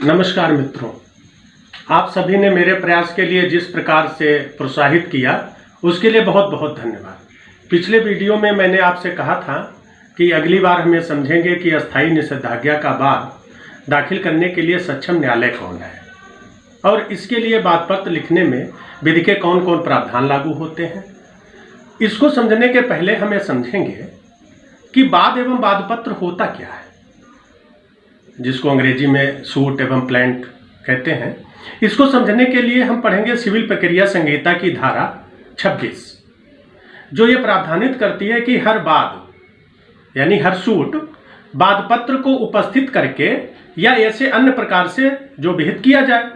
नमस्कार मित्रों, आप सभी ने मेरे प्रयास के लिए जिस प्रकार से प्रोत्साहित किया उसके लिए बहुत बहुत धन्यवाद। पिछले वीडियो में मैंने आपसे कहा था कि अगली बार हम ये समझेंगे कि अस्थायी निषेधाज्ञा का बाद दाखिल करने के लिए सक्षम न्यायालय कौन है और इसके लिए वाद पत्र लिखने में विधि के कौन कौन प्रावधान लागू होते हैं। इसको समझने के पहले हम ये समझेंगे कि वाद एवं वाद पत्र होता क्या है, जिसको अंग्रेजी में सूट एवं प्लेंट कहते हैं। इसको समझने के लिए हम पढ़ेंगे सिविल प्रक्रिया संहिता की धारा 26, जो ये प्रावधानित करती है कि हर वाद यानी हर सूट वाद पत्र को उपस्थित करके या ऐसे अन्य प्रकार से जो विहित किया जाए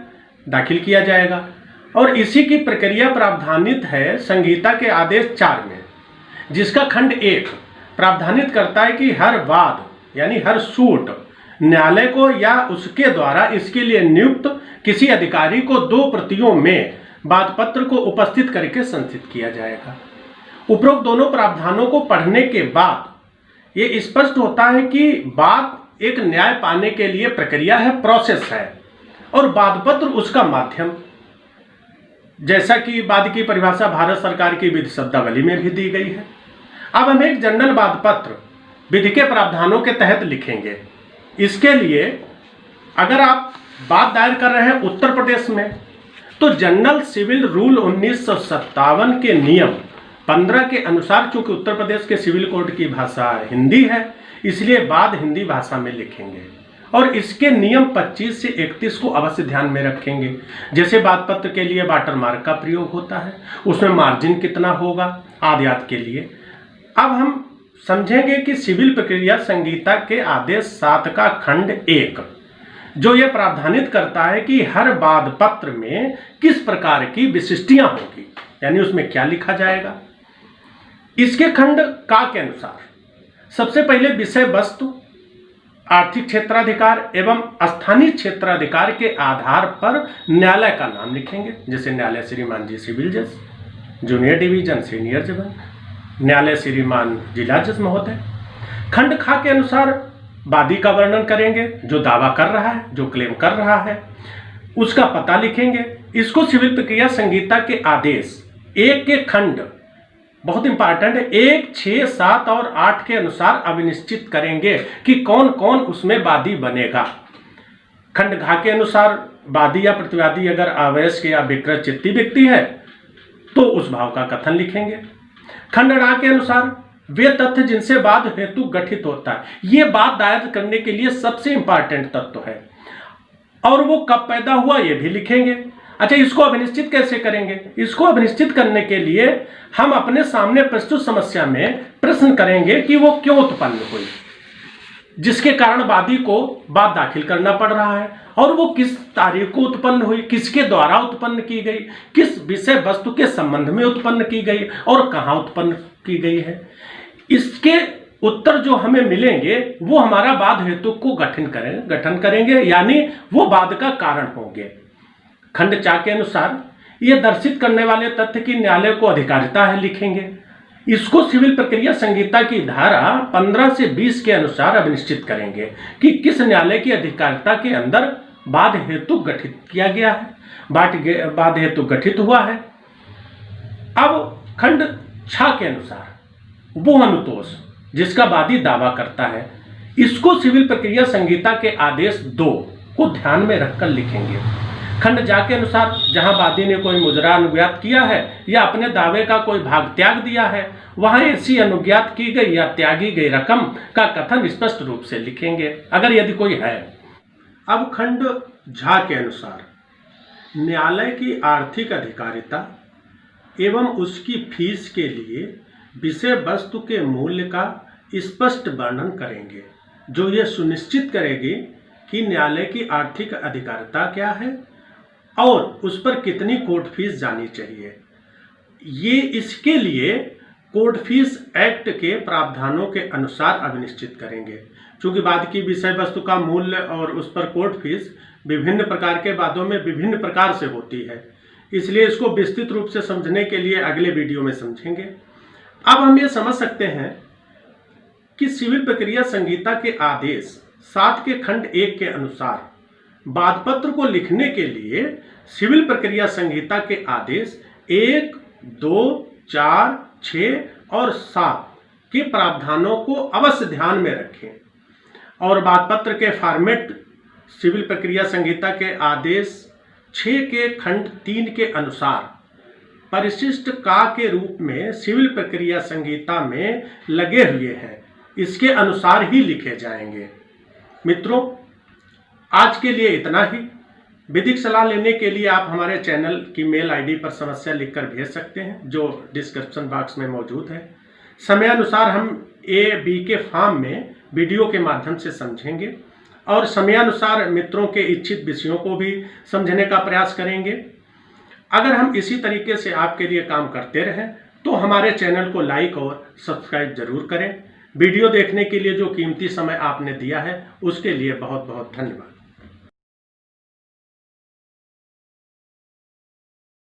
दाखिल किया जाएगा। और इसी की प्रक्रिया प्रावधानित है संहिता के आदेश 4 में, जिसका खंड 1 प्रावधानित करता है कि हर वाद यानी हर सूट न्यायालय को या उसके द्वारा इसके लिए नियुक्त किसी अधिकारी को 2 प्रतियों में वाद पत्र को उपस्थित करके संचित किया जाएगा। उपरोक्त दोनों प्रावधानों को पढ़ने के बाद ये स्पष्ट होता है कि वाद एक न्याय पाने के लिए प्रक्रिया है, प्रोसेस है, और वाद पत्र उसका माध्यम। जैसा कि वाद की परिभाषा भारत सरकार की विधि शब्दावली में भी दी गई है। अब हम एक जनरल वाद पत्र विधि के प्रावधानों के तहत लिखेंगे। इसके लिए अगर आप वाद दायर कर रहे हैं उत्तर प्रदेश में, तो जनरल सिविल रूल 1957 के नियम 15 के अनुसार, चूंकि उत्तर प्रदेश के सिविल कोड की भाषा हिंदी है, इसलिए वाद हिंदी भाषा में लिखेंगे और इसके नियम 25 से 31 को अवश्य ध्यान में रखेंगे। जैसे वाद पत्र के लिए वाटरमार्क का प्रयोग होता है, उसमें मार्जिन कितना होगा आदि के लिए। अब हम समझेंगे कि सिविल प्रक्रिया संहिता के आदेश 7 का खंड 1 जो ये प्रावधानित करता है कि हर वाद पत्र में किस प्रकार की विशिष्टियां होगी, यानी उसमें क्या लिखा जाएगा। इसके खंड का के अनुसार सबसे पहले विषय वस्तु, आर्थिक क्षेत्राधिकार एवं स्थानीय क्षेत्राधिकार के आधार पर न्यायालय का नाम लिखेंगे। जैसे न्यायालय श्रीमान जी सिविल जज, जूनियर डिवीजन सीनियर जज, न्यायालय श्रीमान जिला जज महोदय। खंड खा के अनुसार वादी का वर्णन करेंगे, जो दावा कर रहा है, जो क्लेम कर रहा है, उसका पता लिखेंगे। इसको सिविल प्रक्रिया संहिता के आदेश 1 के खंड बहुत इंपॉर्टेंट है 1, 6, 7 और 8 के अनुसार अविनिश्चित करेंगे कि कौन कौन उसमें वादी बनेगा। खंड घा के अनुसार वादी या प्रतिवादी अगर अवयस्क या विकृत चित्ती व्यक्ति है तो उस भाव का कथन लिखेंगे। खंड णा के अनुसार वे तथ्य जिनसे वाद हेतु गठित होता है, ये वाद दायर करने के लिए सबसे इंपॉर्टेंट तत्व है, और वो कब पैदा हुआ ये भी लिखेंगे। अच्छा, इसको अभिनिश्चित कैसे करेंगे? इसको अभिनिश्चित करने के लिए हम अपने सामने प्रस्तुत समस्या में प्रश्न करेंगे कि वो क्यों उत्पन्न हुई, जिसके कारण वादी को वाद दाखिल करना पड़ रहा है, और वो किस तारीख को उत्पन्न हुई, किसके द्वारा उत्पन्न की गई, किस विषय वस्तु के संबंध में उत्पन्न की गई और कहाँ उत्पन्न की गई है। इसके उत्तर जो हमें मिलेंगे वो हमारा वाद हेतु को गठन करेंगे, यानी वो वाद का कारण होंगे। खंड चा के अनुसार ये दर्शित करने वाले तथ्य की न्यायालय को अधिकारिता है लिखेंगे। इसको सिविल प्रक्रिया संहिता की धारा 15 से 20 के अनुसार अभिनिश्चित करेंगे कि किस न्यायालय की अधिकारिता के अंदर वाद हेतु गठित किया गया है, वाद हेतु गठित हुआ है। अब खंड छा के अनुसार वो अनुतोष जिसका वादी दावा करता है, इसको सिविल प्रक्रिया संहिता के आदेश 2 को ध्यान में रखकर लिखेंगे। खंड जा के अनुसार जहां वादी ने कोई मुजरा अनुज्ञात किया है या अपने दावे का कोई भाग त्याग दिया है, वहां ऐसी अनुज्ञात की गई या त्यागी गई रकम का कथन स्पष्ट रूप से लिखेंगे, अगर यदि कोई है। अब खंड झा के अनुसार न्यायालय की आर्थिक अधिकारिता एवं उसकी फीस के लिए विषय वस्तु के मूल्य का स्पष्ट वर्णन करेंगे, जो ये सुनिश्चित करेगी कि न्यायालय की आर्थिक अधिकारिता क्या है और उस पर कितनी कोर्ट फीस जानी चाहिए। ये इसके लिए कोर्ट फीस एक्ट के प्रावधानों के अनुसार अभिनिश्चित करेंगे। चूंकि वाद की विषय वस्तु का मूल्य और उस पर कोर्ट फीस विभिन्न प्रकार के वादों में विभिन्न प्रकार से होती है, इसलिए इसको विस्तृत रूप से समझने के लिए अगले वीडियो में समझेंगे। अब हम ये समझ सकते हैं कि सिविल प्रक्रिया संहिता के आदेश 7 के खंड 1 के अनुसार वादपत्र को लिखने के लिए सिविल प्रक्रिया संहिता के आदेश 1, 2, 4, 6 और 7 के प्रावधानों को अवश्य ध्यान में रखें और वादपत्र के फॉर्मेट सिविल प्रक्रिया संहिता के आदेश 6 के खंड 3 के अनुसार परिशिष्ट का के रूप में सिविल प्रक्रिया संहिता में लगे हुए हैं, इसके अनुसार ही लिखे जाएंगे। मित्रों, आज के लिए इतना ही। विधिक सलाह लेने के लिए आप हमारे चैनल की मेल आईडी पर समस्या लिखकर भेज सकते हैं, जो डिस्क्रिप्शन बॉक्स में मौजूद है। समयानुसार हम A-B के फॉर्म में वीडियो के माध्यम से समझेंगे और समयानुसार मित्रों के इच्छित विषयों को भी समझने का प्रयास करेंगे। अगर हम इसी तरीके से आपके लिए काम करते रहें तो हमारे चैनल को लाइक और सब्सक्राइब जरूर करें। वीडियो देखने के लिए जो कीमती समय आपने दिया है उसके लिए बहुत बहुत धन्यवाद।